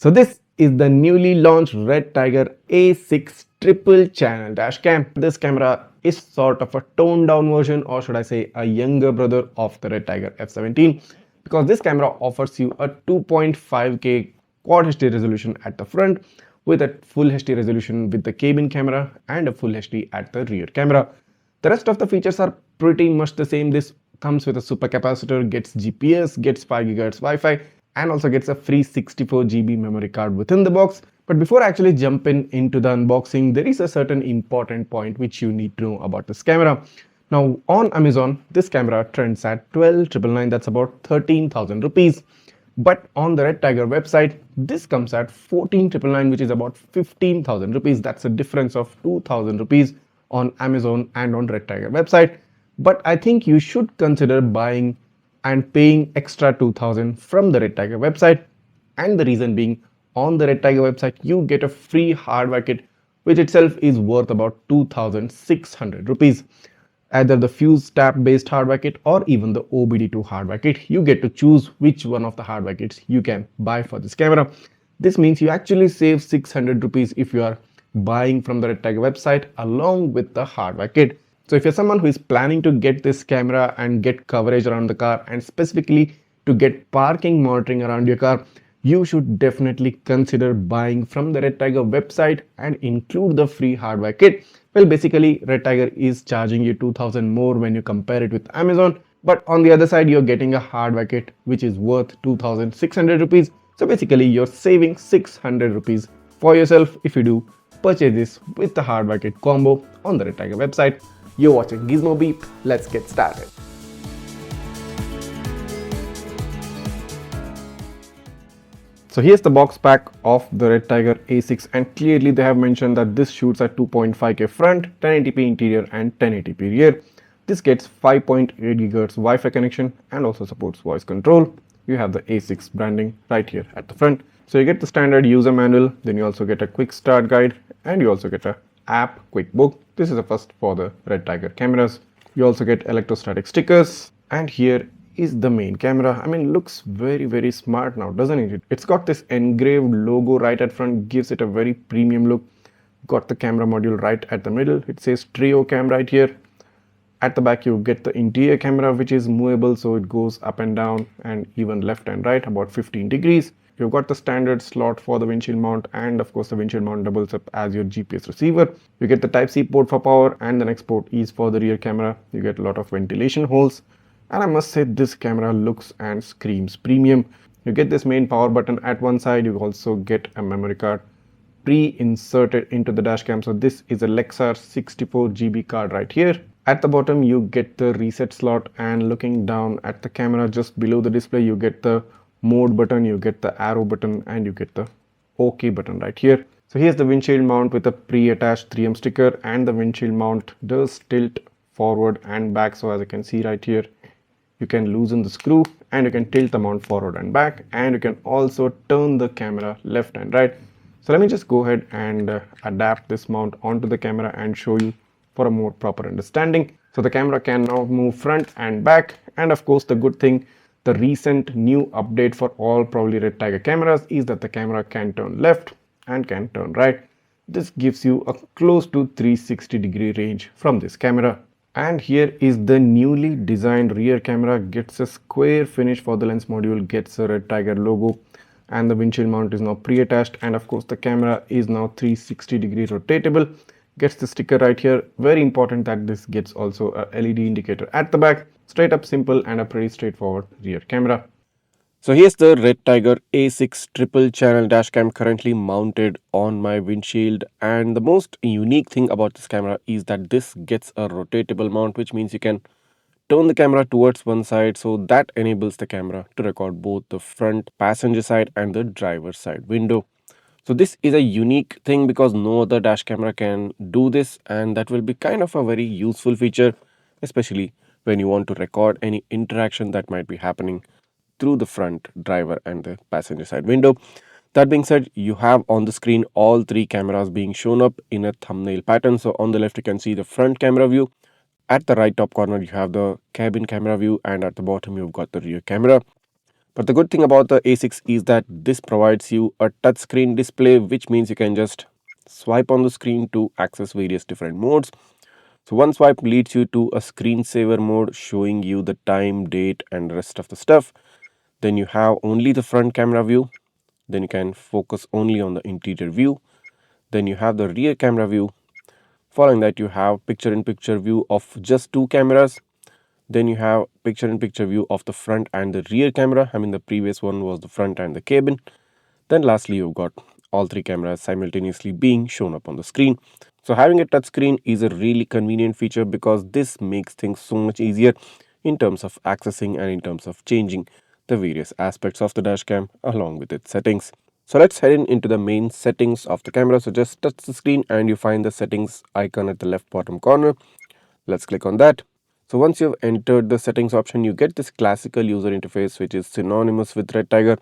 So this is the newly launched Redtiger A6 triple channel dash cam. This camera is sort of a toned down version, or should I say a younger brother of the Redtiger F17, because this camera offers you a 2.5K quad HD resolution at the front with a full HD resolution with the cabin camera and a full HD at the rear camera. The rest of the features are pretty much the same. This comes with a super capacitor, gets GPS, gets 5 GHz Wi-Fi, and also gets a free 64 GB memory card within the box. But before actually jumping into the unboxing, there is a certain important point which you need to know about this camera. Now on Amazon, this camera trends at 12,999, that's about 13,000 rupees. But on the Redtiger website, this comes at 14,999, which is about 15,000 rupees. That's a difference of 2,000 rupees on Amazon and on Redtiger website. But I think you should consider buying and paying extra 2,000 from the Redtiger website. And the reason being, on the Redtiger website, you get a free hardware kit, which itself is worth about 2,600 rupees. Either the fuse tap based hardware kit or even the OBD2 hardware kit. You get to choose which one of the hardware kits you can buy for this camera. This means you actually save 600 rupees if you are buying from the Redtiger website along with the hardware kit. So if you're someone who is planning to get this camera and get coverage around the car, and specifically to get parking monitoring around your car, you should definitely consider buying from the Redtiger website and include the free hardware kit. Well, basically Redtiger is charging you 2,000 more when you compare it with Amazon, but on the other side you're getting a hardware kit which is worth 2,600 rupees. So basically you're saving 600 rupees for yourself if you do purchase this with the hardware kit combo on the Redtiger website. You're watching Gizmobeep. Let's get started. So here's the box pack of the Redtiger A6, and clearly they have mentioned that this shoots at 2.5K front, 1080p interior and 1080p rear. This gets 5.8 GHz Wi-Fi connection and also supports voice control. You have the A6 branding right here at the front. So you get the standard user manual, then you also get a quick start guide, and you also get a app quick book. This is a first for the Redtiger cameras. You also get electrostatic stickers, and here is the main camera. I mean, looks very smart now, doesn't it? It's got this engraved logo right at front, gives it a very premium look. Got the camera module right at the middle. It says trio cam right here. At the back you get the interior camera, which is movable, so it goes up and down and even left and right about 15 degrees. You've got the standard slot for the windshield mount, and of course the windshield mount doubles up as your GPS receiver. You get the Type-C port for power, and the next port is for the rear camera. You get a lot of ventilation holes, and I must say this camera looks and screams premium. You get this main power button at one side. You also get a memory card pre-inserted into the dash cam. So this is a Lexar 64 GB card right here. At the bottom you get the reset slot, and looking down at the camera just below the display you get the mode button, you get the arrow button, and you get the OK button right here. So here's the windshield mount with a pre-attached 3M sticker, and the windshield mount does tilt forward and back. So as you can see right here, you can loosen the screw and you can tilt the mount forward and back, and you can also turn the camera left and right. So let me just go ahead and adapt this mount onto the camera and show you for a more proper understanding. So the camera can now move front and back, and of course the good thing, the recent new update for all probably Redtiger cameras is that the camera can turn left and can turn right. This gives you a close to 360-degree range from this camera. And here is the newly designed rear camera. Gets a square finish for the lens module, gets a Redtiger logo, and the windshield mount is now pre-attached, and of course the camera is now 360-degree rotatable. Gets the sticker right here. Very important that this gets also a LED indicator at the back. Straight up simple and a pretty straightforward rear camera. So here's the Redtiger A6 triple channel dash cam currently mounted on my windshield, and the most unique thing about this camera is that this gets a rotatable mount, which means you can turn the camera towards one side, so that enables the camera to record both the front passenger side and the driver's side window. So this is a unique thing because no other dash camera can do this, and that will be kind of a very useful feature, especially when you want to record any interaction that might be happening through the front driver and the passenger side window. That being said, you have on the screen all three cameras being shown up in a thumbnail pattern. So on the left you can see the front camera view. At the right top corner you have the cabin camera view, and at the bottom you've got the rear camera. But the good thing about the A6 is that this provides you a touchscreen display, which means you can just swipe on the screen to access various different modes. So one swipe leads you to a screensaver mode showing you the time, date and rest of the stuff. Then you have only the front camera view. Then you can focus only on the interior view. Then you have the rear camera view. Following that, you have picture-in-picture view of just two cameras. Then you have picture-in-picture view of the front and the rear camera. I mean, the previous one was the front and the cabin. Then lastly, you've got all three cameras simultaneously being shown up on the screen. So having a touchscreen is a really convenient feature because this makes things so much easier in terms of accessing and in terms of changing the various aspects of the dashcam along with its settings. So let's head into the main settings of the camera. So just touch the screen and you find the settings icon at the left bottom corner. Let's click on that. So once you've entered the settings option, you get this classical user interface which is synonymous with Redtiger,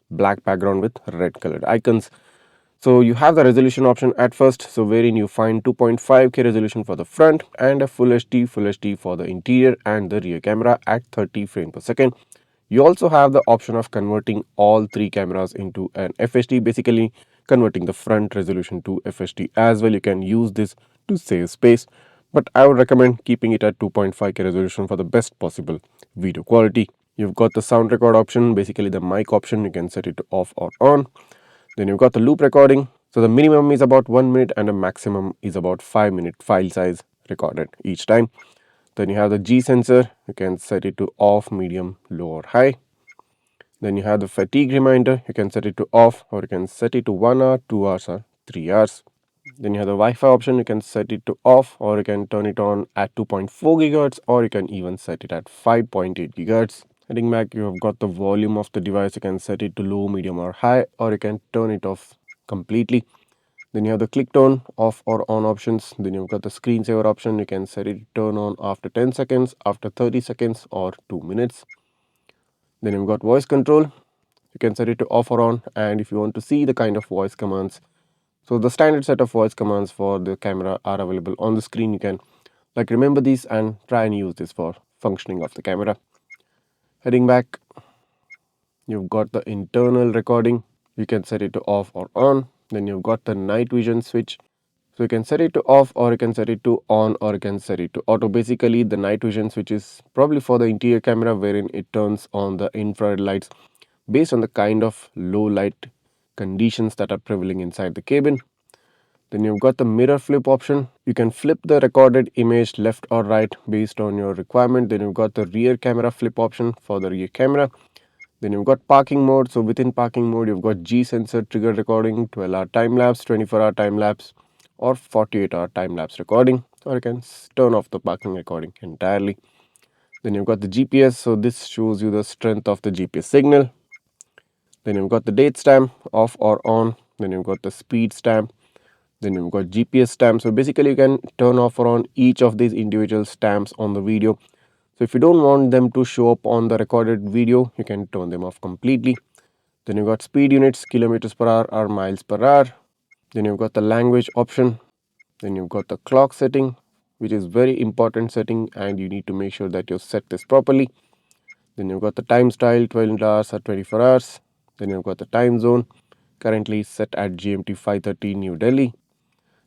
black background with red colored icons. So you have the resolution option at first, so wherein you find 2.5K resolution for the front and a Full HD for the interior and the rear camera at 30 frames per second. You also have the option of converting all three cameras into an FHD, basically converting the front resolution to FHD as well. You can use this to save space, but I would recommend keeping it at 2.5K resolution for the best possible video quality. You've got the sound record option, basically the mic option. You can set it to off or on. Then you've got the loop recording. So the minimum is about 1 minute and the maximum is about 5-minute file size recorded each time. Then you have the G sensor. You can set it to off, medium, low or high. Then you have the fatigue reminder. You can set it to off or you can set it to 1 hour, 2 hours or 3 hours. Then you have the Wi-Fi option. You can set it to off or you can turn it on at 2.4 gigahertz or you can even set it at 5.8 gigahertz. Heading back, you have got the volume of the device. You can set it to low, medium or high or you can turn it off completely. Then you have the click tone off or on options. Then you've got the screensaver option. You can set it to turn on after 10 seconds, after 30 seconds or 2 minutes. Then you've got voice control. You can set it to off or on, and if you want to see the kind of voice commands, so the standard set of voice commands for the camera are available on the screen. You can remember these and try and use this for functioning of the camera. Heading back, you've got the internal recording. You can set it to off or on. Then you've got the night vision switch. So you can set it to off or you can set it to on or you can set it to auto. Basically the night vision switch is probably for the interior camera, wherein it turns on the infrared lights based on the kind of low light conditions that are prevailing inside the cabin. Then you've got the mirror flip option. You can flip the recorded image left or right based on your requirement. Then you've got the rear camera flip option for the rear camera. Then you've got parking mode. So within parking mode, you've got G sensor trigger recording, 12-hour time lapse, 24-hour time lapse, or 48-hour time lapse recording. Or you can turn off the parking recording entirely. Then you've got the GPS. So this shows you the strength of the GPS signal. Then you've got the date stamp off or on. Then you've got the speed stamp. Then you've got GPS stamp. So basically you can turn off or on each of these individual stamps on the video. So if you don't want them to show up on the recorded video, you can turn them off completely. Then you've got speed units, kilometers per hour or miles per hour. Then you've got the language option. Then you've got the clock setting, which is very important setting and you need to make sure that you set this properly. Then you've got the time style, 12 hours or 24 hours. Then you've got the time zone, currently set at GMT 5:30 New Delhi.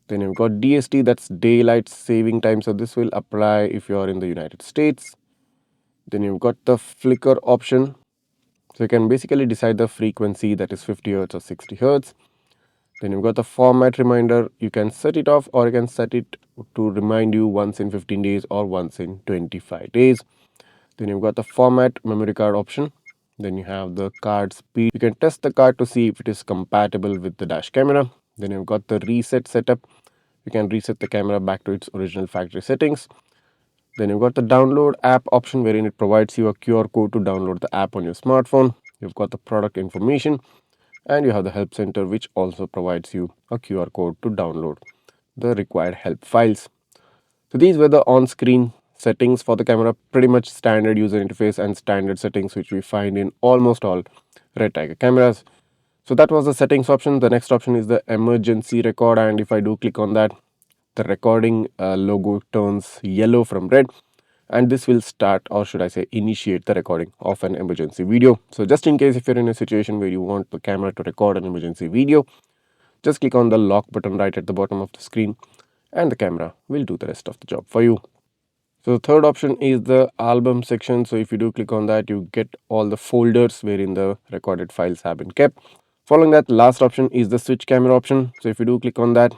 Then you've got DST, that's daylight saving time. So this will apply if you are in the United States. Then you've got the flicker option. So you can basically decide the frequency, that is 50 Hz or 60 Hz. Then you've got the format reminder. You can set it off or you can set it to remind you once in 15 days or once in 25 days. Then you've got the format memory card option. Then you have the card speed. You can test the card to see if it is compatible with the dash camera. Then you've got the reset setup. You can reset the camera back to its original factory settings. Then you've got the download app option, wherein it provides you a QR code to download the app on your smartphone. You've got the product information and you have the help center, which also provides you a QR code to download the required help files. So these were the on-screen settings for the camera, pretty much standard user interface and standard settings which we find in almost all Redtiger cameras. So that was the settings option. The next option is the emergency record, and if I do click on that, the recording logo turns yellow from red, and this will start, or should I say initiate, the recording of an emergency video. So just in case if you're in a situation where you want the camera to record an emergency video, just click on the lock button right at the bottom of the screen and the camera will do the rest of the job for you. So the third option is the album section. So if you do click on that, you get all the folders wherein the recorded files have been kept. Following that, last option is the switch camera option. So if you do click on that,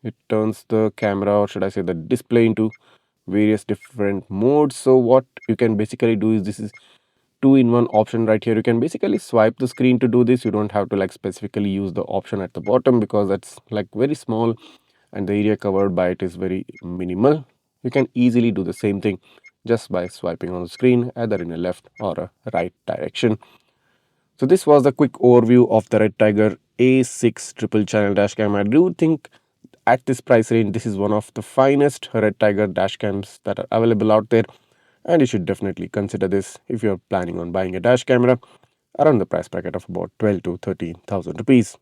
it turns the camera, or should I say the display, into various different modes. So what you can basically do is, this is two-in-one option right here. You can basically swipe the screen to do this. You don't have to like specifically use the option at the bottom, because that's like very small and the area covered by it is very minimal. You can easily do the same thing just by swiping on the screen, either in a left or a right direction. So this was the quick overview of the Redtiger A6 triple channel dash cam. I do think at this price range, this is one of the finest Redtiger dash cams that are available out there, and you should definitely consider this if you're planning on buying a dash camera around the price bracket of about 12 to 13,000 rupees.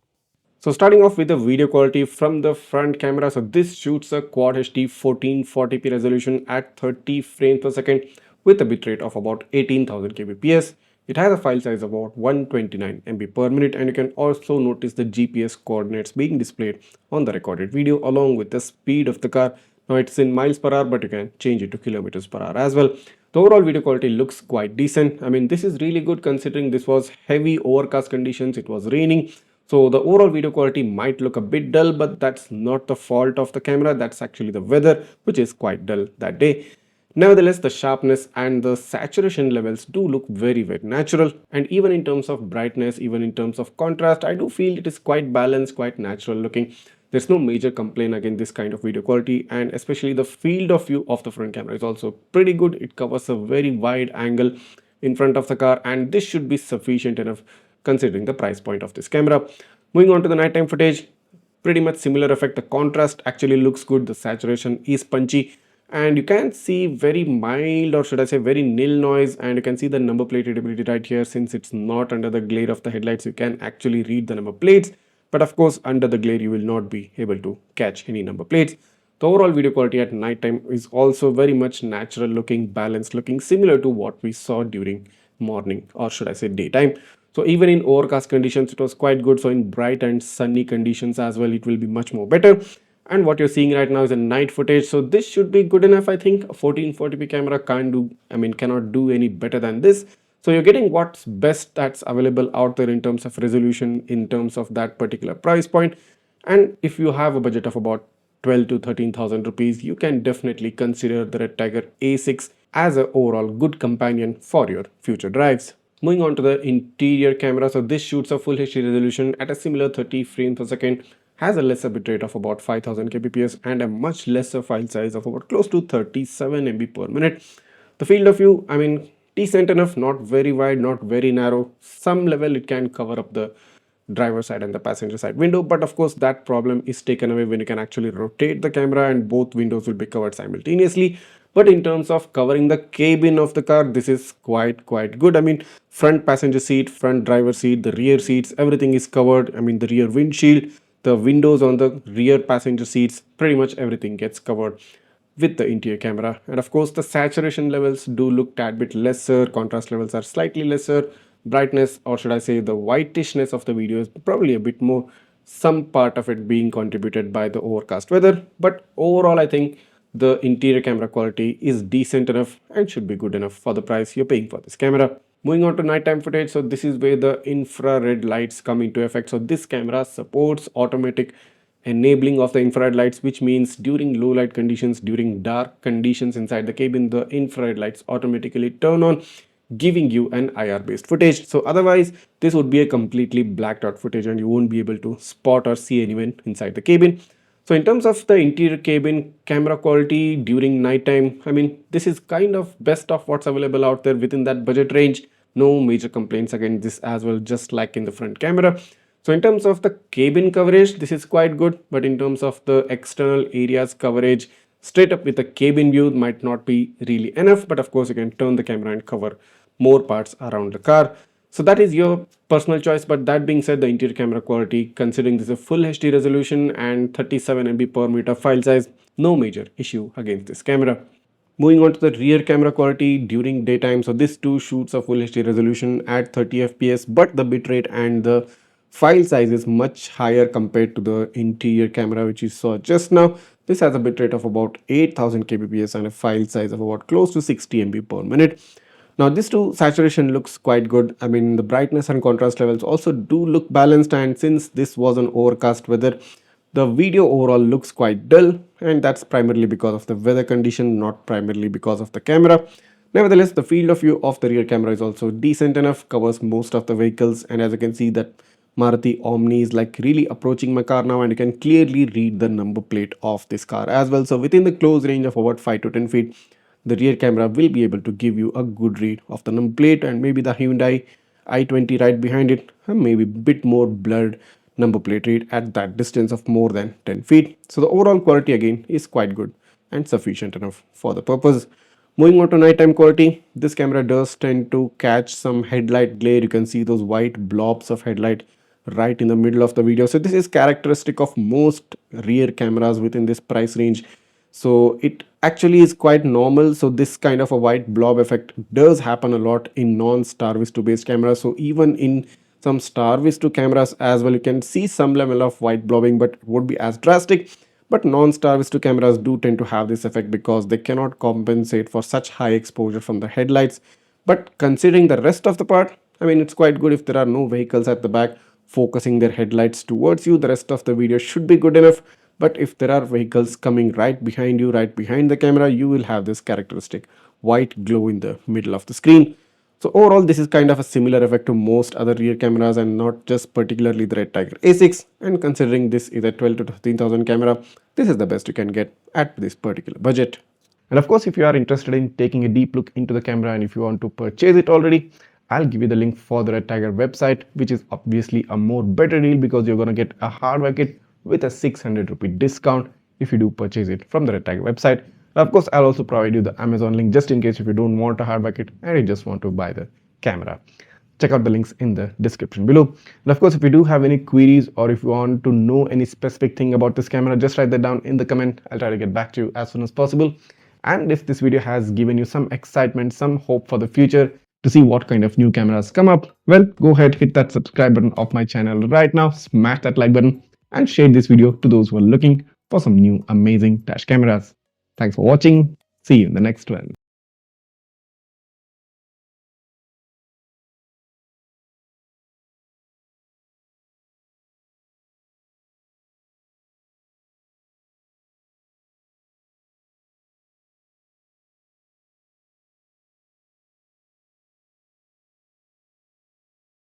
So starting off with the video quality from the front camera, so this shoots a Quad HD 1440p resolution at 30 frames per second with a bitrate of about 18,000 kbps. It has a file size of about 129 MB per minute, and you can also notice the GPS coordinates being displayed on the recorded video along with the speed of the car. Now it's in miles per hour, but you can change it to kilometers per hour as well. The overall video quality looks quite decent. I mean, this is really good considering this was heavy overcast conditions, it was raining. So the overall video quality might look a bit dull, but that's not the fault of the camera. That's actually the weather, which is quite dull that day. Nevertheless, the sharpness and the saturation levels do look very, very natural. And even in terms of brightness, even in terms of contrast, I do feel it is quite balanced, quite natural looking. There's no major complaint against this kind of video quality, and especially the field of view of the front camera is also pretty good. It covers a very wide angle in front of the car, and this should be sufficient enough considering the price point of this camera. Moving on to the nighttime footage, pretty much similar effect. The contrast actually looks good, the saturation is punchy, and you can see very mild, or should I say very nil noise, and you can see the number plate readability right here. Since it's not under the glare of the headlights, you can actually read the number plates, but of course under the glare you will not be able to catch any number plates. The overall video quality at nighttime is also very much natural looking, balanced looking, similar to what we saw during morning, or should I say daytime. So even in overcast conditions it was quite good. So in bright and sunny conditions as well, it will be much more better. And what you're seeing right now is a night footage, so this should be good enough. I think a 1440p camera cannot do any better than this. So you're getting what's best that's available out there in terms of resolution, in terms of that particular price point. And if you have a budget of about 12 to 13,000 rupees, you can definitely consider the Redtiger A6 as an overall good companion for your future drives. Moving on to the interior camera, so this shoots a full HD resolution at a similar 30 frames per second, has a lesser bitrate of about 5000 kbps and a much lesser file size of about close to 37 MB per minute. The field of view, decent enough, not very wide, not very narrow. Some level it can cover up the driver side and the passenger side window, but of course that problem is taken away when you can actually rotate the camera and both windows will be covered simultaneously. But in terms of covering the cabin of the car, this is quite good. Front passenger seat, front driver seat, the rear seats, everything is covered. The rear windshield, the windows on the rear passenger seats, pretty much everything gets covered with the interior camera. And of course the saturation levels do look tad bit lesser, contrast levels are slightly lesser, brightness, or should I say the whitishness of the video, is probably a bit more, some part of it being contributed by the overcast weather. But overall I think the interior camera quality is decent enough and should be good enough for the price you're paying for this camera. Moving on to nighttime footage, so this is where the infrared lights come into effect. So this camera supports automatic enabling of the infrared lights, which means during low light conditions, during dark conditions inside the cabin, the infrared lights automatically turn on, giving you an IR based footage. So otherwise this would be a completely blacked out footage and you won't be able to spot or see anyone inside the cabin. So in terms of the interior cabin camera quality during nighttime, this is kind of best of what's available out there within that budget range. No major complaints against this as well, just like in the front camera. So in terms of the cabin coverage, this is quite good, but in terms of the external areas coverage, straight up with the cabin view might not be really enough, but of course you can turn the camera and cover more parts around the car. So that is your personal choice. But that being said, the interior camera quality, considering this is a full HD resolution and 37 MB per meter file size, no major issue against this camera. Moving on to the rear camera quality during daytime. So this too shoots a full HD resolution at 30 fps, but the bitrate and the file size is much higher compared to the interior camera which you saw just now. This has a bitrate of about 8000 kbps and a file size of about close to 60 MB per minute. Now this too saturation looks quite good. I mean, the brightness and contrast levels also do look balanced, and since this was an overcast weather, the video overall looks quite dull, and that's primarily because of the weather condition, not primarily because of the camera. Nevertheless, the field of view of the rear camera is also decent enough, covers most of the vehicles, and as you can see that Maruti Omni is like really approaching my car now, and you can clearly read the number plate of this car as well. So within the close range of about 5 to 10 feet, the rear camera will be able to give you a good read of the number plate, and maybe the Hyundai i20 right behind it, and maybe a bit more blurred number plate read at that distance of more than 10 feet. So the overall quality again is quite good and sufficient enough for the purpose. Moving on to nighttime quality, this camera does tend to catch some headlight glare. You can see those white blobs of headlight right in the middle of the video. So this is characteristic of most rear cameras within this price range. So it actually is quite normal. So this kind of a white blob effect does happen a lot in non-star visto based cameras. So even in some star visto cameras as well, you can see some level of white blobbing, but it won't be as drastic. But non-star visto cameras do tend to have this effect because they cannot compensate for such high exposure from the headlights. But considering the rest of the part, I mean, it's quite good if there are no vehicles at the back focusing their headlights towards you. The rest of the video should be good enough. But if there are vehicles coming right behind you, right behind the camera, you will have this characteristic white glow in the middle of the screen. So overall, this is kind of a similar effect to most other rear cameras and not just particularly the Redtiger A6. And considering this is a 12 to 13,000 camera, this is the best you can get at this particular budget. And of course, if you are interested in taking a deep look into the camera and if you want to purchase it already, I'll give you the link for the Redtiger website, which is obviously a more better deal because you're going to get a hardware kit with a 600 rupee discount if you do purchase it from the Redtiger website. Of course, I'll also provide you the Amazon link just in case if you don't want a hardware kit and you just want to buy the camera. Check out the links in the description below. And of course, if you do have any queries or if you want to know any specific thing about this camera, just write that down in the comment. I'll try to get back to you as soon as possible. And if this video has given you some excitement, some hope for the future to see what kind of new cameras come up, well, go ahead, hit that subscribe button of my channel right now, smash that like button and share this video to those who are looking for some new amazing dash cameras. Thanks for watching. See you in the next one.